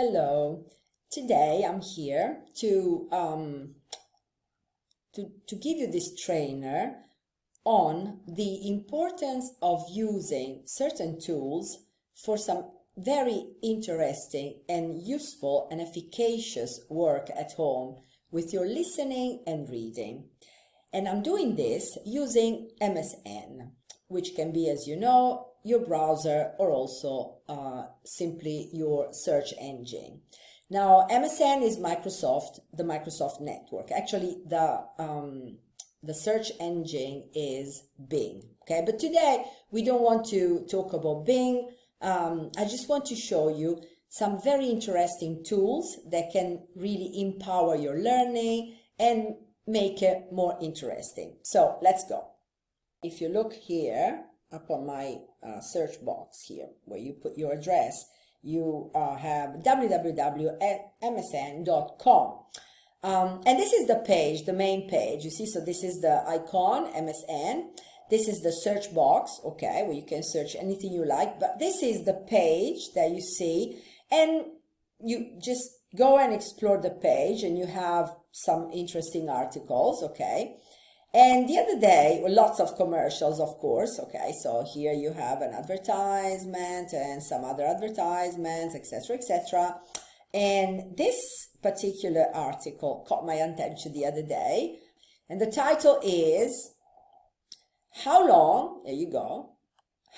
Hello. Today I'm here to give you this trainer on the importance of using certain tools for some very interesting and useful and efficacious work at home with your listening and reading. And I'm doing this using MSN, which can be, as you know, your browser or also simply your search engine. Now, MSN is the Microsoft network. Actually, the search engine is Bing. Okay, but today we don't want to talk about Bing. I just want to show you some very interesting tools that can really empower your learning and make it more interesting. So let's go. If you look here up on my search box here where you put your address, you have www.msn.com. And this is the page, the main page, you see. So this is the icon, MSN. This is the search box, okay, where you can search anything you like. But this is the page that you see, and you just go and explore the page and you have some interesting articles, okay. And the other day, well, lots of commercials, of course, okay. So here you have an advertisement and some other advertisements, etc., etc. And this particular article caught my attention the other day, and the title is How Long, there you go,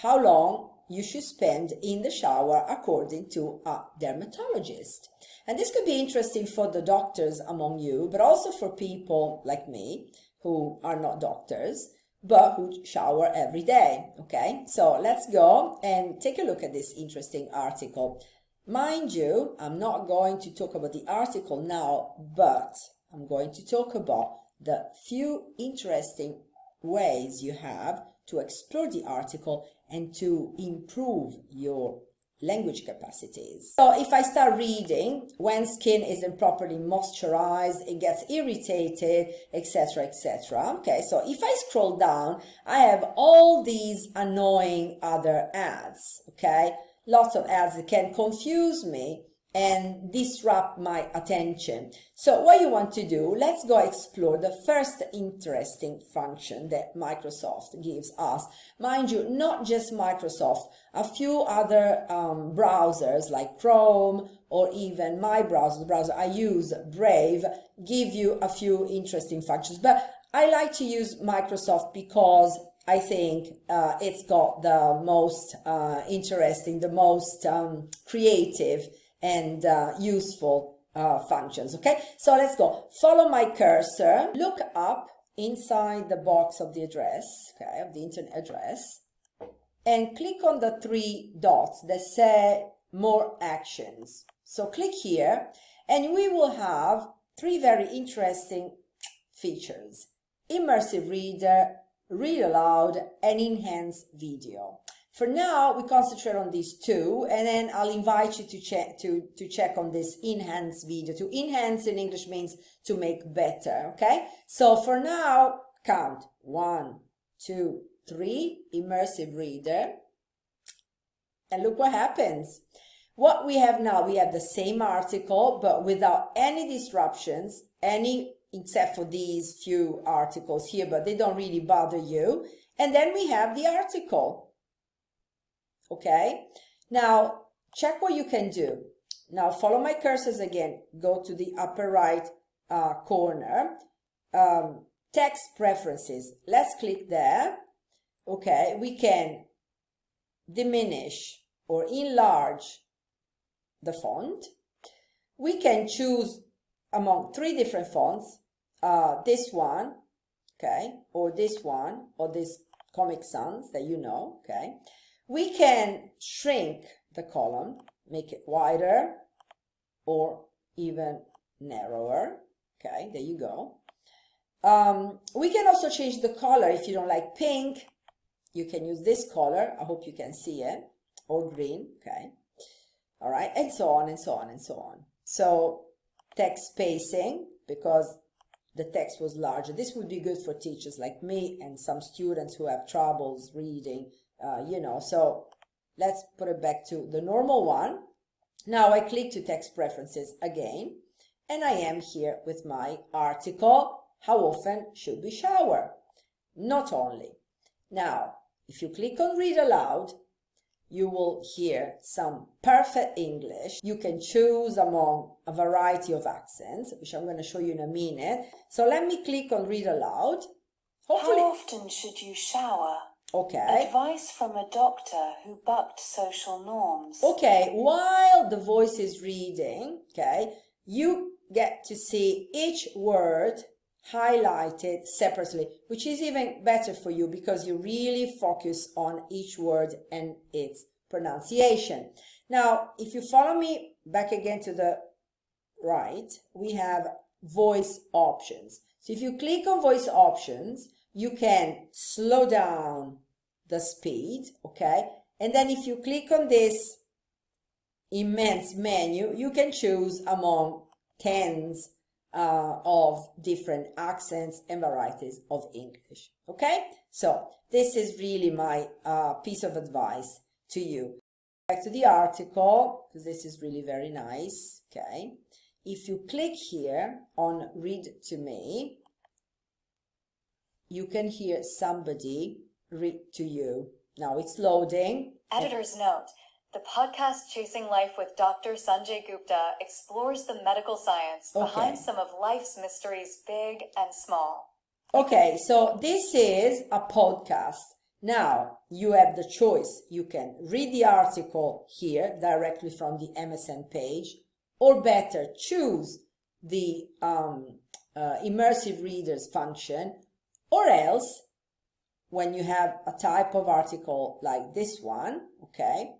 How Long You Should Spend in the Shower According to a Dermatologist. And this could be interesting for the doctors among you, but also for people like me who are not doctors, but who shower every day, okay? So let's go and take a look at this interesting article. Mind you, I'm not going to talk about the article now, but I'm going to talk about the few interesting ways you have to explore the article and to improve your language capacities. So if I start reading, when skin isn't properly moisturized, it gets irritated, etc., etc. Okay, so if I scroll down, I have all these annoying other ads, okay? Lots of ads that can confuse me and disrupt my attention. So what you want to do, let's go explore the first interesting function that Microsoft gives us. Mind you, not just Microsoft, a few other browsers like Chrome or even my browser, the browser I use, Brave, give you a few interesting functions. But I like to use Microsoft because I think it's got the most interesting, the most creative and useful functions, okay? So let's go. Follow my cursor. Look up inside the box of the address, okay, of the internet address, and click on the three dots that say More Actions. So click here, and we will have three very interesting features: Immersive Reader, Read Aloud, and Enhance Video. For now, we concentrate on these two, and then I'll invite you to check on this enhance video. To enhance in English means to make better, okay? So for now, count 1, 2, 3, Immersive Reader, and look what happens. What we have now, we have the same article, but without any disruptions, except for these few articles here, but they don't really bother you. And then we have the article. Okay, now check what you can do. Now follow my cursors again. Go to the upper right corner. Text preferences. Let's click there. Okay, we can diminish or enlarge the font. We can choose among three different fonts. This one, okay, or this one, or this Comic Sans that you know, okay. We can shrink the column, make it wider or even narrower. Okay, there you go. We can also change the color. If you don't like pink, you can use this color. I hope you can see it. Or green, okay. All right, and so on and so on and so on. So text spacing, because the text was larger. This would be good for teachers like me and some students who have troubles reading. So let's put it back to the normal one. Now I click to text preferences again, and I am here with my article, how often should we shower? Not only. Now, if you click on read aloud, you will hear some perfect English. You can choose among a variety of accents, which I'm going to show you in a minute. So let me click on read aloud. Hopefully, how often should you shower? Okay. Advice from a doctor who bucked social norms. Okay, while the voice is reading, okay, you get to see each word highlighted separately, which is even better for you because you really focus on each word and its pronunciation. Now, if you follow me back again to the right, we have voice options. So if you click on voice options, you can slow down the speed, okay? And then if you click on this immense menu, you can choose among tens of different accents and varieties of English, okay? So this is really my piece of advice to you. Back to the article, because this is really very nice, okay? If you click here on read to me, you can hear somebody read to you. Now it's loading. Editor's note. The podcast Chasing Life with Dr. Sanjay Gupta explores the medical science behind some of life's mysteries, big and small. Okay, so this is a podcast. Now you have the choice. You can read the article here directly from the MSN page, or better, choose the immersive readers function, or else when you have a type of article like this one, okay,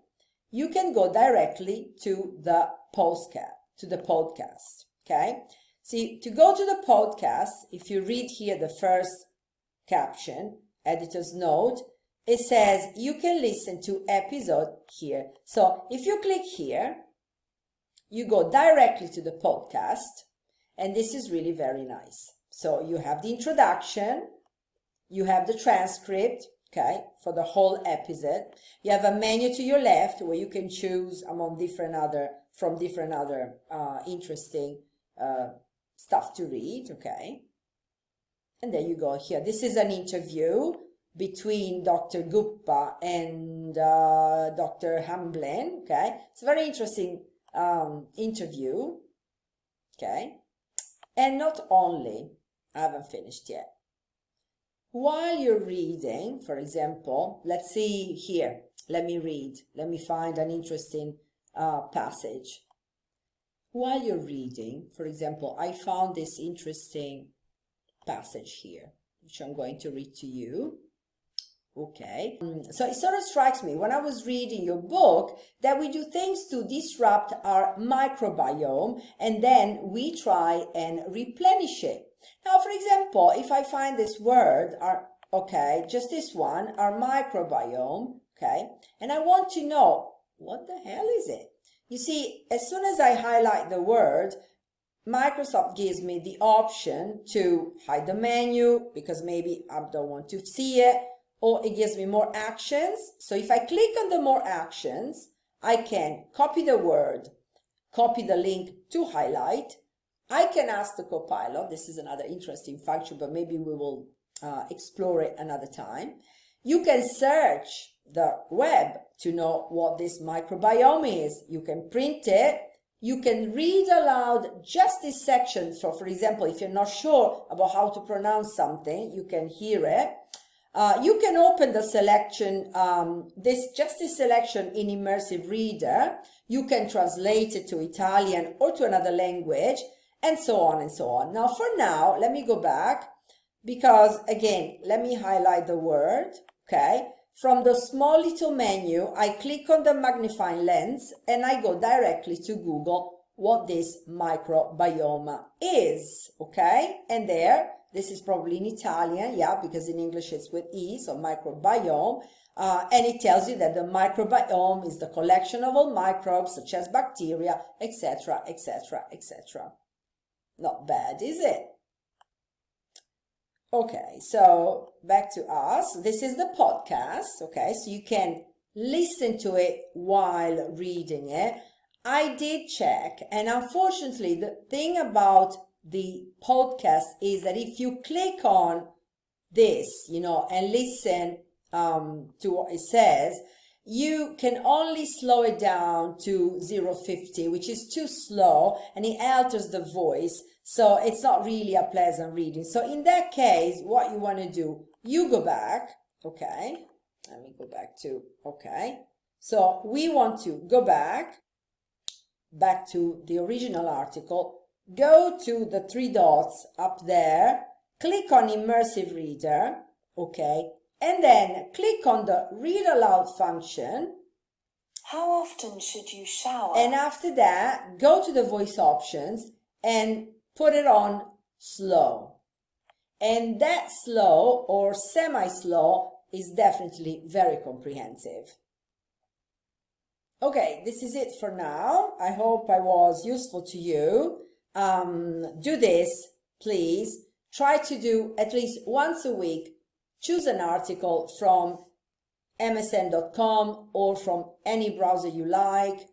you can go directly to the podcast, okay? See, to go to the podcast, if you read here the first caption, editor's note, it says you can listen to episode here. So if you click here, you go directly to the podcast, and this is really very nice. So you have the introduction, you have the transcript, okay, for the whole episode. You have a menu to your left where you can choose among different other interesting stuff to read, okay. And there you go here. This is an interview between Dr. Gupta and Dr. Hamblin, okay. It's a very interesting interview, okay. And not only, I haven't finished yet. While you're reading, for example, let's see here. Let me read. Let me find an interesting passage. While you're reading, for example, I found this interesting passage here, which I'm going to read to you. Okay. So it sort of strikes me when I was reading your book that we do things to disrupt our microbiome and then we try and replenish it. Now, for example, if I find this word, just this one, our microbiome, okay, and I want to know, what the hell is it? You see, as soon as I highlight the word, Microsoft gives me the option to hide the menu because maybe I don't want to see it, or it gives me more actions. So if I click on the more actions, I can copy the word, copy the link to highlight. I can ask the Copilot, this is another interesting function, but maybe we will explore it another time. You can search the web to know what this microbiome is. You can print it. You can read aloud just this section. So for example, if you're not sure about how to pronounce something, you can hear it. You can open the selection, this selection in Immersive Reader. You can translate it to Italian or to another language, and so on and so on. Now, for now, let me go back because, again, let me highlight the word, okay? From the small little menu, I click on the magnifying lens and I go directly to Google what this microbiome is, okay? And there, this is probably in Italian, yeah, because in English it's with E, so microbiome. And it tells you that the microbiome is the collection of all microbes, such as bacteria, etc., etc., etc. Not bad, is it? Okay, so back to us. This is the podcast, okay? So you can listen to it while reading it. I did check, and unfortunately, the thing about the podcast is that if you click on this, and listen to what it says, you can only slow it down to 0.50, which is too slow, and it alters the voice, so it's not really a pleasant reading. So in that case, what you want to do, you go back, okay, let me go back to, okay, so we want to go back to the original article, go to the three dots up there, click on Immersive Reader, okay, and then click on the Read Aloud function. How often should you shower? And after that, go to the voice options and put it on slow. And that slow or semi-slow is definitely very comprehensive. Okay, this is it for now. I hope I was useful to you. Do this, please. Try to do at least once a week. Choose an article from msn.com or from any browser you like.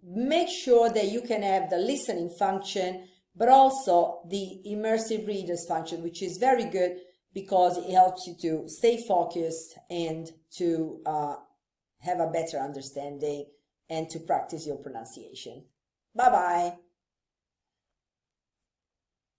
Make sure that you can have the listening function, but also the immersive readers function, which is very good because it helps you to stay focused and to have a better understanding and to practice your pronunciation. Bye-bye.